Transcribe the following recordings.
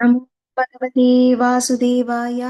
नमो भगवते वासुदेवाय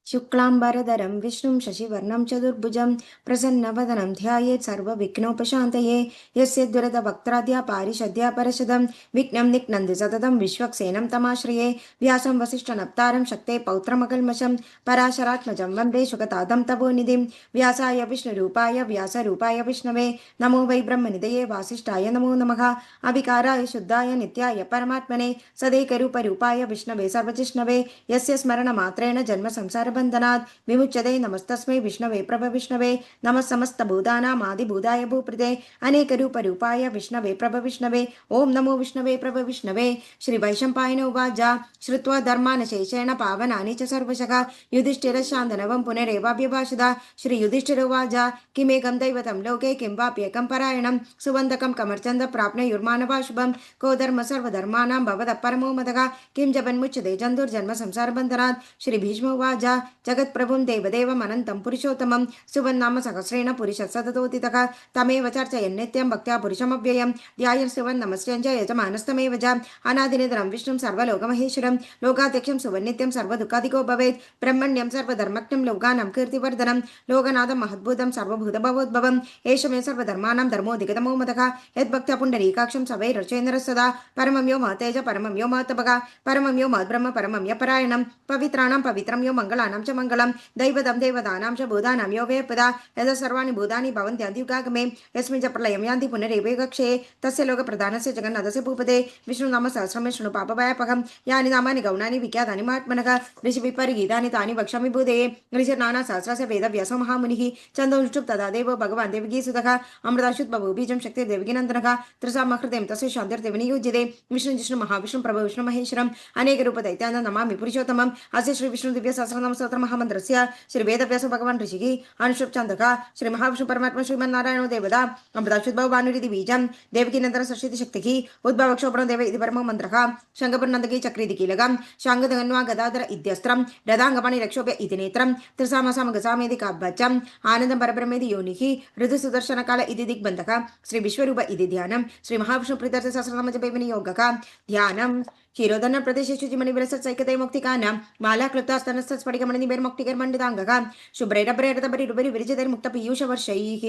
शुक्लाम्बरधरं विष्णुं शशिवर्णं चतुर्भुजं प्रसन्नवदनं ध्यायेत् सर्वविघ्नोपशान्तये यस्य दुरदवक्त्राद्या पारिषद्या परशदं विघ्नं निघ्नन्ति सततं विश्वक्सेनं तमाश्रये व्यासं वसिष्ठनप्तारं शक्ते पौत्रमकल्मषं पराशरात्मजं वन्दे शुकतादं तपोनिधिं व्यासाय विष्णुरूपाय व्यासरूपाय विष्णवे नमो वै ब्रह्मनिधये वासिष्ठाय नमो नमः अविकाराय शुद्धाय नित्याय परमात्मने सदैकरूपरूपाय विष्णवे सर्वजिष्णवे यस्य स्मरणमात्रेण जन्म संसारबन्धनात् विमुच्यते नमस्तस्मै विष्णवे प्रभविष्णवे नमः समस्तभूतानामादिभूताय भूपृते अनेकरूपरूपाय विष्णवे प्रभविष्णवे ॐ नमो विष्णवे प्रभविष्णवे श्रीवैशम्पायन उवाच श्रुत्वा धर्मानशेषेण पावनानि च सर्वशः युधिष्ठिरशान्तनवं पुनरेवाभ्यभाषत श्रीयुधिष्ठिर उवाच किमेकं दैवतं लोके किं वाप्येकं परायणं सुबन्धकं कमर्चन्द प्राप्नुयुर्मानवा शुभं को धर्म सर्वधर्माणां भवतः परमो मतः किं जपन्मुच्यते जन्तुर्जन्म संसारबन्धनात् श्रीभीष्म उवाच जगत्प्रभुं देवदेवम् अनन्तं पुरुषोत्तमं सुवन्नाम सहस्रेण पुरुषः सततोदितः तमेव चर्चयन् नित्यं भक्त्या पुरुषमव्ययं ध्यायन् सुवन्नमस्यञ्च यजमानस्तमेव च अनादिनिधनं विष्णुं सर्वलोकमहेश्वरं लोकाध्यक्षं सुवन्नित्यं सर्वदुःखादिको भवेत् ब्रह्मण्यं सर्वधर्मज्ञं लोकानां कीर्तिवर्धनं लोकनाथं महद्भूतं सर्वभूतभवोद्भवम् एष मे सर्वधर्माणां धर्मोऽधिगतमो मतः यद्भक्त्या पुण्डरीकाक्षं सवै रचयेन्द्रः सदा परमं यो महतेज परमं यो महत्तपः परमं यो महद्ब्रह्म परमं य परायणं पवित्राणां पवित्रं यो मङ्गलानां च मङ्गलं दैवतं देवतानां च भूतानां यो वेपदा यदा सर्वाणि भूतानि भवन्त्यन्त्युगागमे यस्मिन् च प्रलयं यान्ति पुनरेव कक्षे तस्य लोकप्रधानस्य जगन्नाथस्य भूपते विष्णुनाम सहस्रमे शृणु पापभयापहं यानि नामानि गौणानि विख्यातानि महात्मनः ऋषिविपरिगीतानि तानि वक्ष्यामि भूतये ऋषिर्नानासहस्रस्य वेदव्यासो महामुनिः छन्दोनुष्टुप् तदा देवो भगवान् देवगीसुतः अमृताशुद्भवो बीजं शक्तिर् देवकीनन्दनः त्रसामहृदयं तस्य शान्तिर्देवनियुज्यते विष्णु जिष्णु महाविष्णु प्रभु विष्णु महेश्वरम् अनेकरूपदैत्यानं नमामि पुरुषोत्तमम् अस्य श्री विष्णु दिव्य सहस्रनाम स्तोत्र महामन्त्रस्य श्री वेदव्यास भगवान् ऋषिः अनुष्टुप् छन्दः श्री महाविष्णु परमात्मा श्रीमन्नारायणो देवता अमृताशुद्भव भानुरिति बीजं देवकीनन्दन सरस्वती शक्तिः उद्भवक्षोभ्रो देव इति परमो मन्त्रः शङ्खपुर्नन्दकी चक्रीति कीलकं शाङ्गधन्वा गदाधर इत्यस्त्रं रदाङ्गपाणि रक्षोभ्य इति नेत्रं त्रिसामसामगसामेति काब्बचम् आनन्दं परब्रह्मेति योनिः ऋतुसुदर्शनकाल इति दिग्बन्धः श्री विश्वरूप इति ध्यानं श्री महाविष्णु प्रीत्यर्थ सहस्रनाम जपे विनियोगः ध्यानं क्षीरोदन प्रदेशे शुचिमणिविरसत्सैकते मुक्तिकानां माला क्लुप्तास्तनस्तस्फटिकमणिनिर्मुक्तिकर्मण्डिताङ्गः शुभ्रैरभ्रैरतपरिरुपरि विरचितैर्मुक्तपीयूषवर्षैः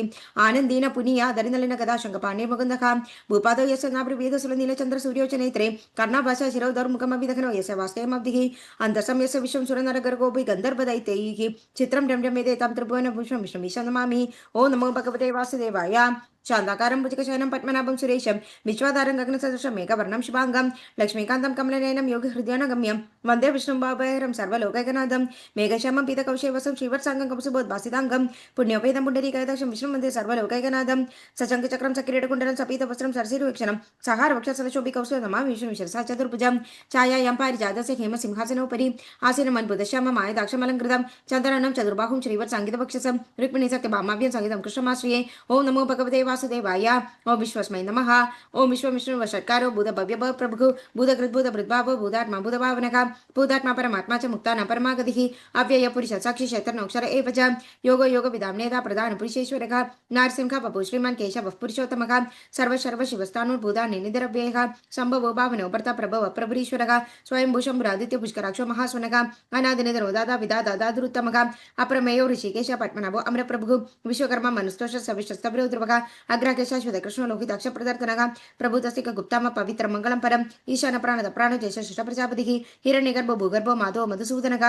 आनन्दीन पुनीया दरिनलिन गदा शङ्खपाणे मुकुन्दः भूपादौ यस्य नाभिर्वेदसुलनीलचन्द्र सूर्योच नेत्रे कर्णाभाषा शिरौ दौर्मुखमभिदघनो यस्य वास्तवमब्धिः अन्तसं यस्य विश्वं सुरनरगर्गोपि गन्धर्वदैत्यैः चित्रं रम्यमेते तं त्रिभुवनभूषणं विष्णुमीशं नमामि ॐ नमो भगवते वासुदेवाय शान्ताकारं भुजगशयनं पद्मनाभं सुरेशं विश्वाधारं गगनसदृशं मेघवर्णं शुभाङ्गं लक्ष्मीकान्तं कमलनयनं योगिहृदयानगम्यं वन्दे विष्णुं भावहरं सर्वलोकैकनाथं मेघश्यामं पीतकौशेवसं श्रीवत्साङ्गं कपुसुबोद्भासिताङ्गं पुण्योपेदं पुण्डरीकायदाक्षं विष्णुं वन्दे सर्वलोकैकनाथं सशङ्खचक्रं सकिरीटकुण्डलं सपीतवस्त्रं सरसिरुवीक्षणं सहारवक्षसलशोभिकौस्तुभं नमामि विष्णुं शिरसा चतुर्भुजं छायायां पारिजातस्य हेमसिंहासनोपरि आसीनमन्बुदश्याममायदाक्षमलङ्कृतं चन्द्रानं चतुर्बाहुं श्रीवत्साङ्गितवक्षसं रुक्मिणी सत्यभामाभ्यं संहितं कृष्णमाश्रये ॐ नमो भगवते वासुदेवाय ॐ विश्वस्मै नमः ॐ विश्वविष्णुवषट्कारो भूतभव्य प्रभुः भूतकृद्भूतभृद्भावो भूतात्मा भूतभावनः भूतात्मा परमात्मा च मुक्ता न परमागतिः अव्यय पुरुष साक्षी क्षेत्रनोक्षर एव च योगो योगविदां नेता प्रधानपुरुषेश्वरः नारसिंहः वपु श्रीमान् केशवः पुरुषोत्तमः सर्वशर्वशिवस्तानुर्भूतान्निधिरव्ययः सम्भवो भावनो भर्ता प्रभवः प्रभुरीश्वरः स्वयंभूषम्भुरादित्य पुष्कराक्षो महास्वनः अनादिनिधनो दादा विदादा दादुरुत्तमः अप्रमेयो ऋषिकेश पद्मनाभो अमरप्रभुः विश्वकर्मा मनुस्तोष सविष्टस्तभ्रो ध्रुवः अग्राह्य शाश्वत कृष्णो लोकिताक्ष प्रदर्तनः प्रभुतस्तिक गुप्ताम पवित्रं मङ्गलं परम् ईशान प्राणद प्राणो जयश प्रजापतिः हिरण्यगर्भो भूगर्भो माधवो मधुसूदनः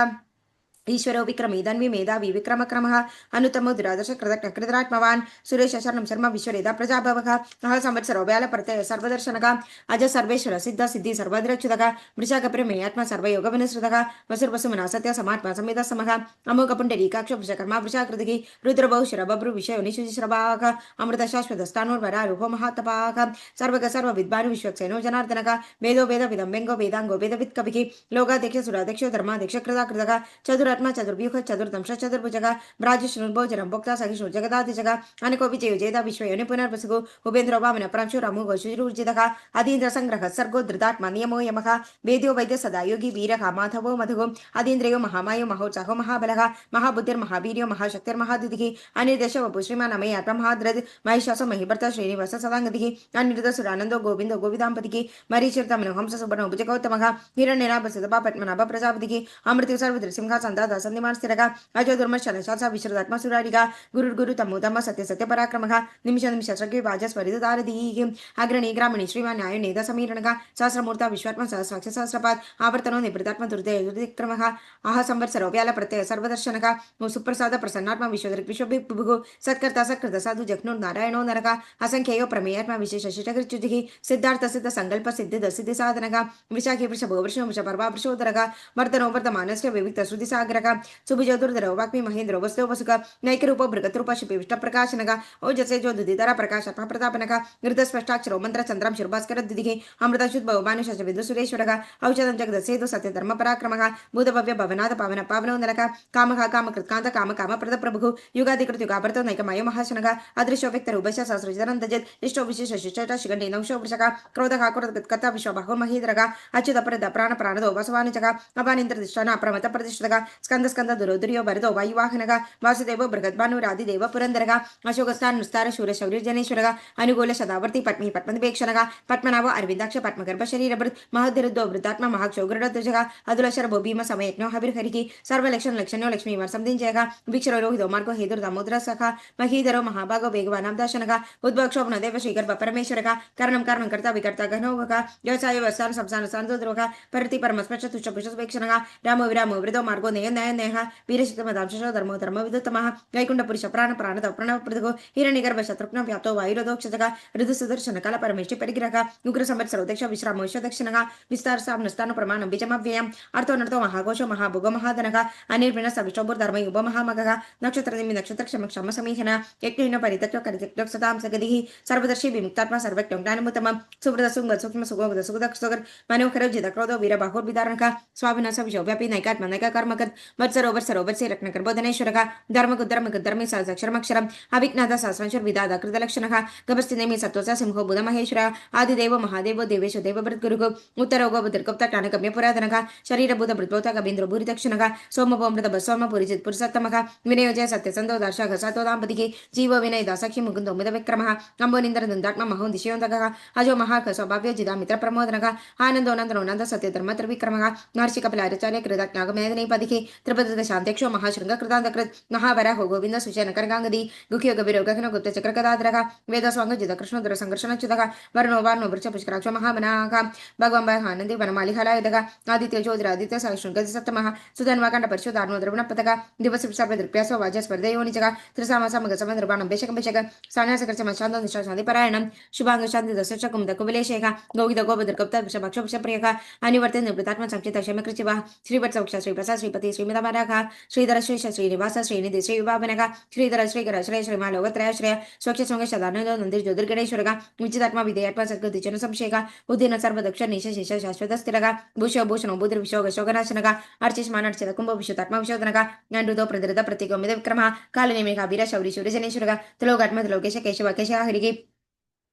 ईश्वरो विक्रमी धन्वी मेधावी विक्रमक्रमः अनुतमो दुरादर्श कृतरात्मवान् सुरेश शरणं शर्म विश्वरेदा प्रजाभवः नः संवत्सरो व्यालप्रत्यय सर्वदर्शनः अज सर्वेश्वर सिद्ध सिद्धि सर्वद्रक्षुतः वृषाकप्रेमेयात्मा सर्वयोगविनुसृतः वसुर्वसुमना सत्य समात्मा समेत समः अमोघपुण्डरीकाक्ष वृषकर्मा वृषाकृतिः रुद्रबहुशिर बभ्रु विषयो निशुचिश्रभाः अमृत शाश्वतस्तानोर्वरा रूपो महातपाः सर्वग सर्वविद्वान् विश्वक्सेनो जनार्दनः वेदो वेदविदं व्यङ्गो वेदाङ्गो वेदवित् कविः लोकाध्यक्ष सुराध्यक्ष धर्माध्यक्ष कृताकृतः चतुर दुरात्मा चतुर्व्यूह चतुर्दंश चतुर्भुजः भ्राजशनुर्भोजनं भोक्ता सहिष्णु जगदातिजः अनेको विजयो जेदा विश्वयोनि पुनर्वसुः उपेन्द्रो वामन प्रांशुरामो गोशुरुर्जितः अधीन्द्र संग्रह सर्गो धृतात्मा नियमो यमः वेद्यो वैद्य सदा योगी वीरः माधवो मधुः अधीन्द्रियो महामायो महोत्साहो महाबलः महाबुद्धिर्महावीर्यो महाशक्तिर्महादितिः अनिर्देश वपु श्रीमान् अमे आत्महाद्रद् महिषासो महिभर्ता श्रीनिवास सदाङ्गतिः अनिरुद्ध सुरानन्दो गोविन्दो गोविदाम्पतिः मरीचिर्तमनो हंस सुबर्णो भुजगौतमः हिरण्यनाभसुतपा पद्मनाभ प्रजापतिः अमृत सर्वदृसिंहा सन्दादा सन्निमान् स्थिरः अजो दुर्मर्शल शासा विश्रुतात्मा सुरारिगा गुरुर्गुरु तमो तम सत्य सत्य पराक्रमः निमिष निमिष सृग्वी वाजस्वरितारधीः अग्रणी ग्रामणी श्रीमान् न्यायो नेता समीरणः सहस्रमूर्ता विश्वात्मा सहस्राक्ष सहस्रपात् आवर्तनो निवृतात्मा दुर्दय दुर्दिक्रमः आह संवत्सरो व्याल प्रत्यय सर्वदर्शनः सुप्रसाद प्रसन्नात्मा विश्वदृक् विश्वभिभुः सत्कर्ता सत्कृत साधु जघ्नुर् नारायणो नरः असंख्ययो प्रमेयात्मा विशेष शिष्टकृच्युतिः सिद्धार्थ सिद्ध संकल्प सिद्धि सिद्धि साधनः विशाखी वृषभो वृषो वृषपर्वा वृषोदरः वर्तनो वर्तमानस्य विविक्त श्रुति सागरः सुभुजो दुर्धरो वाक्मी महेन्द्रो वस्तु वसुक नैकरूपो बृहत्रूप शिपिविष्ट प्रकाशनः ओजसे जो दुदितर प्रकाशात्मा प्रतापनः घृतस्पष्टाक्षरो मंत्र चंद्रम शिरभास्कर दिदिः अमृतशुद्भो मानुष विदु सुरेश्वरः औषधं जगदसेतु सत्य धर्म पराक्रमः भूतभव्य भवनाथ पावन पावनो नरः कामः कामकृत्कान्त काम काम प्रद प्रभुः युगाधिकृत युगाभरतो नैकमयो महाशनः अदृश्यो व्यक्तरूपश्च सहस्रजनन्दजत् इष्टो विशेष शिष्टः शिखण्डी नंशो वृषः क्रोधः क्रोधकृत्कर्ता विश्वबाहुः महीधरः अच्युत परद प्राण प्राणदो वसवानुजः अपानिन्द्रदिष्टान अप्रमत प्रतिष्ठितः स्कंद स्कंद दुरोदुर्यो भरतो वायुवाहनः वासुदेव बृहद्भानुरादिदेव पुरन्दरः अशोकस्तानुस्तार शूरशौर्यजनेश्वरः अनुकूल शतावर्ती पद्मी पद्मपेक्षणः पद्मनाभ अरविन्दाक्ष पद्मगर्भ शरीरभृत् महद्धिरुद्धो वृतात्मा महाक्षोगृढध्वजः अदुलशरभो भीम समयज्ञो हविर्हरिः सर्वलक्षण लक्षण्यो लक्ष्मीवान् संधिञ्जयः वीक्षरो रोहितो मार्गो हेतुर्दामोदरसः महीधरो महाभागो वेगवानां दाशनः उद्भक्षोभनदेव श्रीगर्भ परमेश्वरः करणं कारणं कर्ता विकर्ता घनोगः व्यवसाय व्यवसाय संस्थान संतोद्रोगः परति परमस्पृश तुच्छपुषुपेक्षणः रामो विरामो वृदो मार्गो नय नय नयः वीरशितमदांशो धर्मो धर्मविदुत्तमः वैकुण्ठपुरुष प्राण प्राणद प्रणवप्रदगो हिरण्यगर्भ शत्रुघ्न व्याप्तो वायुरोदोक्षजः ऋतुसुदर्शन काल परमेष्टि परिग्रहः उग्र संवत्सरो दक्ष विश्रामो दक्षिणः विस्तार साम्नुस्तान प्रमाणं बीजमव्ययम् अर्थो नर्थो महाघोषो महाभोगो महाधनः अनिर्विण सविष्टोर्धर्म युभ महामगः नक्षत्रनिमि नक्षत्र क्षम क्षम समीहन यज्ञ परितत्व करितत्व सतां सगदिः सर्वदर्शी विमुक्तात्मा सर्वज्ञं ज्ञानमुत्तमं सुब्रत सुंग सूक्ष्म सुगोद सुगद सुगर मनोहर जिद क्रोधो वीर बाहुर्विदारणः स्वाभिनाश विशोव्यापी नैकात्म नैक कर्मकत् वत्सरो वत्सरो वत्से रत्नकर्बोधनेश्वरः धर्मकुद्धर्मकुद्धर्मि सहस्रक्षरमक्षरम् अविज्ञात सहस्रांशुर विदाद कृतलक्षणः गभस्तिनेमि सत्त्वस सिंहो बुधमहेश्वरः आदिदेवो महादेवो देवेशो देवभृद्गुरुः उत्तरोगो बुद्धिर्गुप्त ज्ञानगम्य पुरातनः शरीरभूत भृद्भूत कबीन्द्रो भूरिदक्षिणः सोमपोमृत बस्वम पुरिजित् पुरुषोत्तमः विनयोजय सत्यसन्तो दर्शः सतो दाम्पतिः जीवो विनय दासखि मुकुन्दो मुदविक्रमः अम्बोनिन्द्र दुन्दात्मा महो दिशयोन्दकः अजो महार्क स्वभाव्यो जिदा मित्र प्रमोदनः आनन्दो नन्दनो नन्द सत्य धर्म त्रिविक्रमः महर्षि कपिलाचार्य कृतज्ञागमेदनीपतिः त्रिपद शान्तेक्षो महाशृंग कृतान्तकृत् महावराहो गोविन्द सुशयन करगाङ्गदी गुख्यो गभीरो गगनो गुप्त चक्रकदाधरः वेदस्वाङ्ग जिद कृष्ण दुर संघर्षणच्युतः वर्णो वार्णो वृक्ष पुष्कराक्षो महामनाः भगवम्बः आनन्दि वनमालिहलायुधः आदित्य ज्योतिर आदित्य सहिष्णुगति सप्तमः सुधन्वाकण्ड परिशुद्धात्मो द्रवणपतः दिवस सर्वदृप्यासो वाजस्पर्धयोनिजः त्रिसामसमग समन्द्रबाणं बेशकं बेशक सान्यासकृचम शान्तो निशान्तिपरायणं शुभांग शान्ति दशच कुमुद कुबलेशेखः गोविद गोपदृगुप्त वृषभक्षो वृषप्रियः अनिवर्तन निवृतात्मा संक्षिप्त क्षमकृचिवः श्रीवत्सवक्ष श्रीप्रसाद श्रीपति श्रीमितमाराः श्रीधर श्रीश श्रीनिवास श्रीनिधि श्रीविभावनः श्रीधर श्रीकर श्रेय श्रीमालोकत्रय श्रेय स्वच्छ संग सदानंद नंदिर ज्योतिर्गणेश्वरः विचितात्मा विधेयात्मा सद्गतिचन संशयः उद्दिन सर्वदक्ष निश शेष शाश्वत स्थिरः भूषो भूषणो बुद्धिर्विशोग शोकनाशनः अर्चिष्मान अर्चित कुंभ विशुतात्मा विशोधनः गण्डुतो प्रतिरत प्रतिगोमित विक्रमः कालनेमिका वीर शौरी शूरजनेश्वरः त्रिलोकात्म त्रिलोकेश केशव केशः हरिः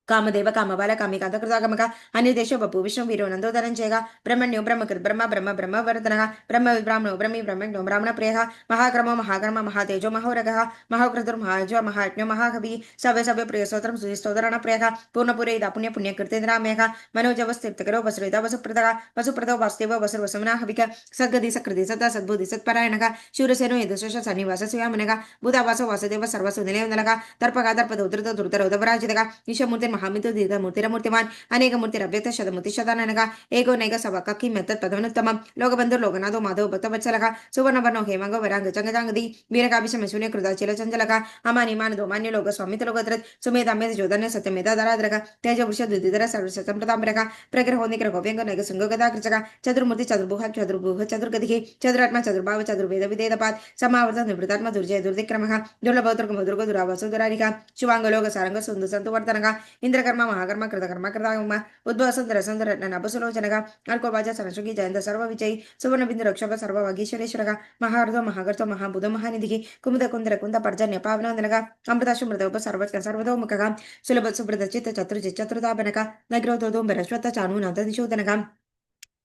कामदेव कामबाल कामिकांत कृतागमक अनिर्देशो बपु विष्णु वीरो नंदो धनंजय ब्रह्मण्यो ब्रह्मकृत ब्रह्म ब्रह्म ब्रह्मवर्धनः ब्रह्म ब्राह्मणो ब्रह्मी ब्रह्मण्यो ब्राह्मण प्रियः महाक्रमो महाकर्म महातेजो महोरगः महाक्रतुर् महाजो महाज्ञो महाकवि सव्य सव्य प्रिय स्तोत्रं सुस्तोदरण प्रियः पूर्णपुरेदा पुण्य पुण्य कृतेन्द्रामयः मनोजवस्तीर्थकरो वसुरेता वसुप्रदः वसुप्रदो वासुदेव वसुर्वसुमना हविक सद्गति सकृति सदा सद्बुद्धि सत्परायणः शूरसेनो यदुशेष सन्निवास सुयामनः बुधावासो वासुदेव सर्वसु निलयनलः दर्पका दर्पद उद्धृत दुर्धरोदवराजितः ईशमूर्ति महामितो दीर्घमूर्तिरमूर्तिमान् अनेक मूर्तिरव्यक्त शतमूर्ति शताननः एको नैक सवक किमेतत् पदमनुत्तमं लोकबन्धुर् लोकनाथो माधव भक्तवत्सलः सुवर्णवर्णो हेमङ्गो वराङ्ग जङ्गजाङ्गदी वीरकाभिशमशून्य कृताचिलचञ्चलः अमानि मानदो मान्य लोक स्वामितलोकत्रत् सुमेधामेध जोधन्य सत्यमेधाधराधरः तेजवृष द्विधर सर्वसम्प्रताम्बरः प्रग्रहो निग्रहो व्यङ्ग नैक शृङ्गो गदाकृचः चतुर्मूर्ति चतुर्भुः चतुर्गतिः चतुरात्मा चतुर्भाव चतुर्वेद विदेदपात् समावर्त निवृतात्मा दुर्जय दुर्दिक्रमः दुर्लभोदुर्गो दुरावासो दुरारिका शिवाङ्गलोक सारङ्ग सुन्दु सन्तुवर्तनः ఇంద్రకర్మ మహాకర్మ కృతకర్మ కృతాగమ ఉద్భవ సుందర సుందర నభసులోచనగా అల్కోవాచ సరస్వతి జయంత సర్వ విజయ్ సువర్ణ బిందు రక్షభ సర్వ వగీశ్వరేశ్వరగా మహార్ధో మహాగర్తో మహాబుధ మహానిధికి కుముద కుందర కుంద పర్జన్య పావనందనగా అమృతాశుమృత ఉప సర్వతోముఖగా సులభ సుబ్రత చిత్త చతుర్చి చతుర్తాపనక నగ్రౌతోంబరశ్వత చాను నందదిశోదనగా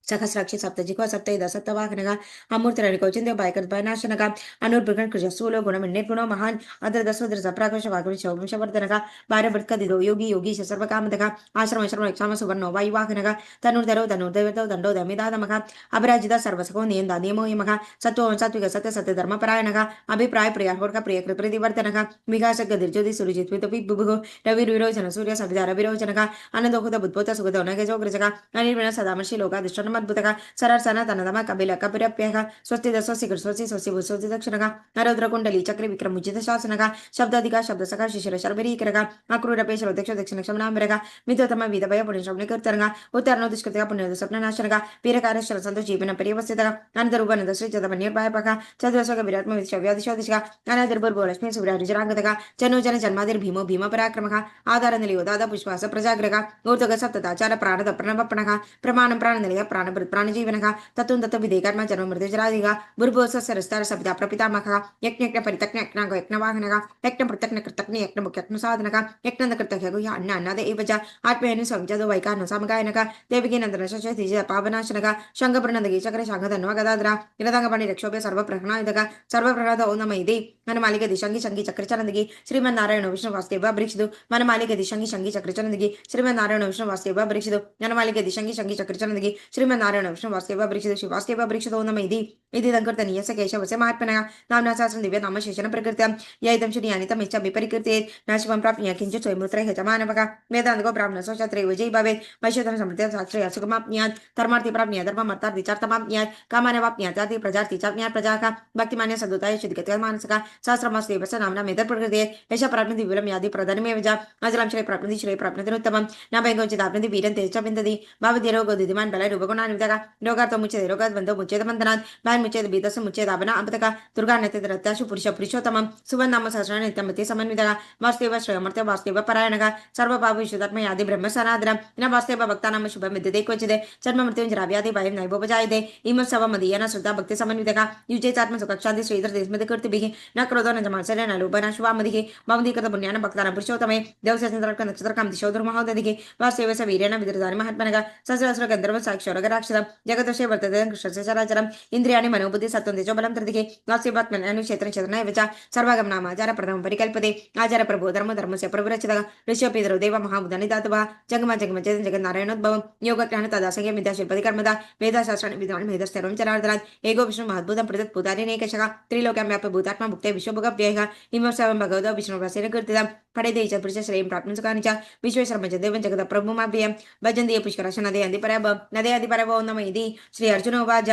సహస్రాక్షి సప్తజిహ్వ సప్తైద సప్తవాహనగా అమూర్తిరణికోచిందే భయకర్భయనాశనగా అనుర్భృగన్ కృషస్థూలో గుణం నిర్గుణో మహాన్ అద్రదస్వద్ర సప్రాకృష వాగుడి శౌవంశవర్ధనగా భార్యభృత్కదిదో యోగి యోగీశ సర్వకామదగా ఆశ్రమ యక్షామ సువర్ణో వాయువాహనగా తనుర్ధరో ధనుర్దైవతో దండో దమిదాదమగా అపరాజిత సర్వసకో నియంద నియమోయమగా సత్వం సాత్విక సత్య సత్య ధర్మపరాయణగా అభిప్రాయ ప్రియాహోర్క ప్రియ కృతివర్ధనగా వికాస గదిర్జ్యోతి సురుజిత్ విభుగు రవి విరోచన సూర్య సవిధ రవిరోచనగా అనందోహుత బుద్భుత సుగత నగజోగ్రజగా అనిర్వణ సదామర్షి లోకాదిష్ట అద్భుతగా సరసన తనదమ కపిల కపిరప్యగ స్వస్తి దస్వసి స్వస్తి స్వస్తి స్వస్తి దక్షిణగా నరోద్ర కుండలి చక్రి విక్రముచిత శాసనగా శబ్దాదిగా శబ్దసగా శిశిర శర్బరీకరగా అక్రూర పేశల దక్ష దక్షిణ క్షమనాంబరగా మితోతమ విధభయ పుణ్యశ్రమణ కీర్తనగా ఉత్తరణ దుష్కృతిగా పుణ్య స్వప్ననాశనగా వీరకార్యశల సంతోషీపిన పరివస్థితగా అనంతరూపన శ్రీ చదమ నిర్భయపక చతురస్వగ విరాత్మ వ్యాధిశోదిశగా అనాదిర్భుర్భో లక్ష్మీ సుబ్రహరిజరాంగతగా జనోజన జన్మాదిర్ భీమో భీమ పరాక్రమక ఆధార నిలియో దాదా పుష్పాస ప్రజాగ్రగా ఊర్ధగ సప్తదాచార ప్రాణద ప్రణవపణగా ప్రమాణం ప్రాణ నిలయ ప్రాణజీవనగా తత్వం తత్వ విధేకర్మ జన్మ మృతజరాదిగా బుర్భోస సరస్తార సవిత ప్రపితామక యజ్ఞ పరితజ్ఞ యజ్ఞాంగ యజ్ఞవాహనగా యజ్ఞ ప్రతజ్ఞ కృతజ్ఞ యజ్ఞ ముఖ్యజ్ఞ సాధనగా యజ్ఞంద కృతజ్ఞ అన్న అన్నద ఏవజ ఆత్మీయని స్వంజదో వైకార్ణ సమగాయనగా దేవికి నందన శశ పావనాశనగా శంఖపురనందగి చక్ర శంఖధన్వ గదాద్ర నిరదంగపణి రక్షోభ్య సర్వప్రహ్నాయుధగా సర్వప్రహ్నాద ఓ ఇది మన మాలిక దిశంగి శంగి చక్రచనందిగి శ్రీమన్నారాయణ విష్ణు వాస్తేవ భ్రీక్షిదు మన మాలిక దిశంగి శంగి చక్రచనందిగి శ్రీమన్నారాయణ విష్ణు వాస్తేవ భ్రీక్షిదు మన మాలిక దిశంగి శంగి చక్రచనందిగి శ్రీమన్నారాయణ విష్ణు వాస్తేవ భ్రీక్షిదు శివాస్తేవ భ్రీక్షితో ఇది దంకృత నీయస కేశవసే మహాత్మనగా నామ్నా శాస్త్రం దివ్య నామ శేషణ ప్రకృత్య యైదం శ్రీ అనితం ఇచ్చ విపరికృతే నాశివం ప్రాప్య కించిత్ స్వయముత్ర హేతమానవక వేదాంతకో బ్రాహ్మణ సోచత్రే విజయ్ భవేత్ వైశ్యధన సమృద్ధ శాస్త్రే అసుగమాప్న్యాత్ ధర్మార్థి ప్రాప్య ధర్మమర్థార్థి చార్థమాప్న్యాత్ కామానవాప్న్యాతి ప్రజార్థి చాప్న్యాత్ ప్రజాక భక్తిమాన్య సదుతాయ శుద్ధిగత మానసక శాస్త్రమాస్దేవస నామ్నా మేధ ప్రకృతే యశ ప్రాప్నతి విలం యాది ప్రధానమే విజ అజలం శ్రీ ప్రాప్నతి శ్రీ ప్రాప్నతి ఉత్తమం నా భయంగోచిత ఆప్నతి వీరం తేజ విందది భావతి రోగో దిదిమాన్ బల రూపగుణాన్ని విధగా రోగార్థం ముచ్చేది రోగాద్వంతో ముచ్చేద మందనాథ్ బాన్ ముచ్చేది బీదస్సు ముచ్చేద అభన అంబతక దుర్గానతి రత్యాశు పురుష పురుషోత్తమం సువర్ణామ సహస్రాన్ని నిత్యమతి సమన్వితగా వాస్తేవ శ్రేయమర్త వాస్తేవ పరాయణగా సర్వపాప విశుధాత్మ యాది బ్రహ్మ సనాదనం నా వాస్తేవ భక్తానామ శుభం విద్యతే క్వచిదే జన్మ మృత్యుంజర వ్యాధి భయం నైభోపజాయతే ఈమోత్సవ మదీయన శుద్ధ భక్తి సమన్వితగా యుజేతాత్మ సుఖక్షాంతి శ్రీధర దేశమతి కీర్తిభిః న క్రోధో న జమాత్సర్య న లోభ న శుభామదిః మమదీకృత పుణ్యాన భక్తాన పురుషోత్తమే దేవసేంద్రక నక్షత్రకం దిశోధర్ మహోదధికి వాస్తేవ స వీర్యన విద్రదాని మహాత్మనగా సహస్ర గంధర్వ సాక్షరగ రాక్షసం జగదోషే వర్తతే కృష్ణస్య చరాచరం ఇంద్రియాణి మనోబుద్ధి సత్వం తేజోబలం త్రిదికి వాస్తవాత్మను క్షేత్రం క్షేత్రన విచ సర్వాగం నామాచార ప్రథమం పరికల్పతే ఆచార ప్రభో ధర్మస్య ప్రభురచితగా ఋష్యోపీదరో దేవ మహాబుధాని దాతువ జగమ జగమ చేతన్ జగన్నారాయణోద్భవం యోగ జ్ఞాన తదాసంఖ్య విద్యాశిల్పతి కర్మద వేదాశాస్త్రాన్ని విధానం మేధస్థిరం చరార్దనాథ్ ఏగో విష్ణు మహద్భుతం ప్రదత్ భూతారినేకశగా త్రిలోక్యం వ్యాప్య భూతాత్మ భుక్తే విశ్వభుగవ్యయ ఇమోత్సవం భగవదో విష్ణు రసేన కీర్తిదం పడేదే చ పురుష శ్రేయం ప్రాప్నుకాని చ విశ్వేశ్వరం దేవం జగత ప్రభుమాభ్యం భజందే పుష్కరశ నదే అంది పరభ నదే అది పరభో నమ ఇది శ్రీ అర్జునోవాచ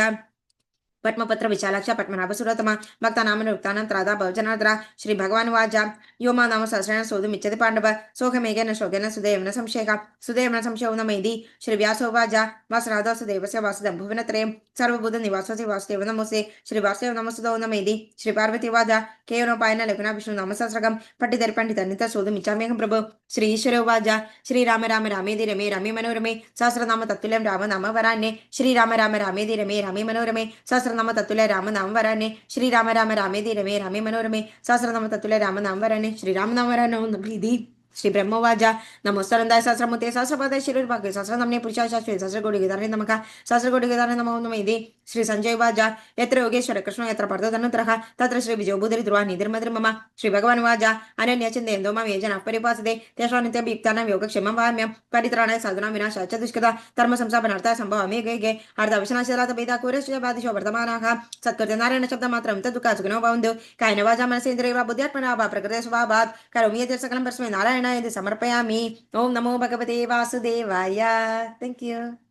पद्मपत्र विशालाक्ष पद्मनाभ सुरतम भक्ता नाम रुक्तानं त्रादा भवजनाद्रा श्री भगवान वाच योमा नाम सहस्रेण सोदुमिच्छति पांडव सोखमेघेन शोकेन सुदेवना संशयो नम इति श्री व्यासो वाच वासराधो सुदेवस्य वासुदं भुवनत्रयं सर्वभूत निवासोऽसि वासुदेव नमोऽस्ते श्री वासुदेव नमोऽस्तुतो नम इति श्री पार्वती वाच केवलोपायन लघुना विष्णु नाम सहस्रकं पठितरि पंडितनित सोदुमिच्छाम्यहं प्रभु श्री ईश्वरो वाच श्री राम राम रामेति रमे रमे मनोरमे सहस्रनाम तत्तुल्यं राम नाम वरान्ये श्री राम राम रामेति रमे रमे मनोरमे सहस्रनाम तत्तुल्य राम नाम वरान्ये श्री राम राम रामेति रमे रमे मनोरमे सहस्रनाम तत्तुल्य राम नाम वरान्ये श्री राम नाम वरान्ये श्री ब्रह्मवाच नमोस्तरंदाय सहस्रमुते सहस्रपदाय शिरुर्भागे सहस्रनाम्ने पुरुषाय शाश्वते सहस्रकोटिगदारे नमः सहस्रकोटिगदारे नमो नमः इति श्री संजय वाच यत्र योगेश्वर कृष्णो यत्र पार्थो धनुत्रः तत्र श्री विजयोबुधरि ध्रुवा निधिर्मधिर् मम श्री भगवान् वाच अनन्यचिन्तयन्तो मां ये जनाः परिपासते तेषां नित्यभियुक्तानां योगक्षेमं वाम्यं परित्राणाय साधूनां विनाशाय च दुष्कृता धर्मसंस्थापनार्थाय सम्भवामि गे अर्थविनाशरातभेदाकुरस्य बाधिशो वर्तमानाः सत्कृत्य नारायण शब्दमात्रं तद्दुःखासुखिनो भवन्तु कायेन वाचा मनसेन्द्रियैर्वा बुद्ध्यात्मना वा प्रकृते स्वभावात् करोमि यत् सकलं परस्मै नारायणाय समर्पयामि। ओम नमो भगवते वासुदेवाय। Thank you.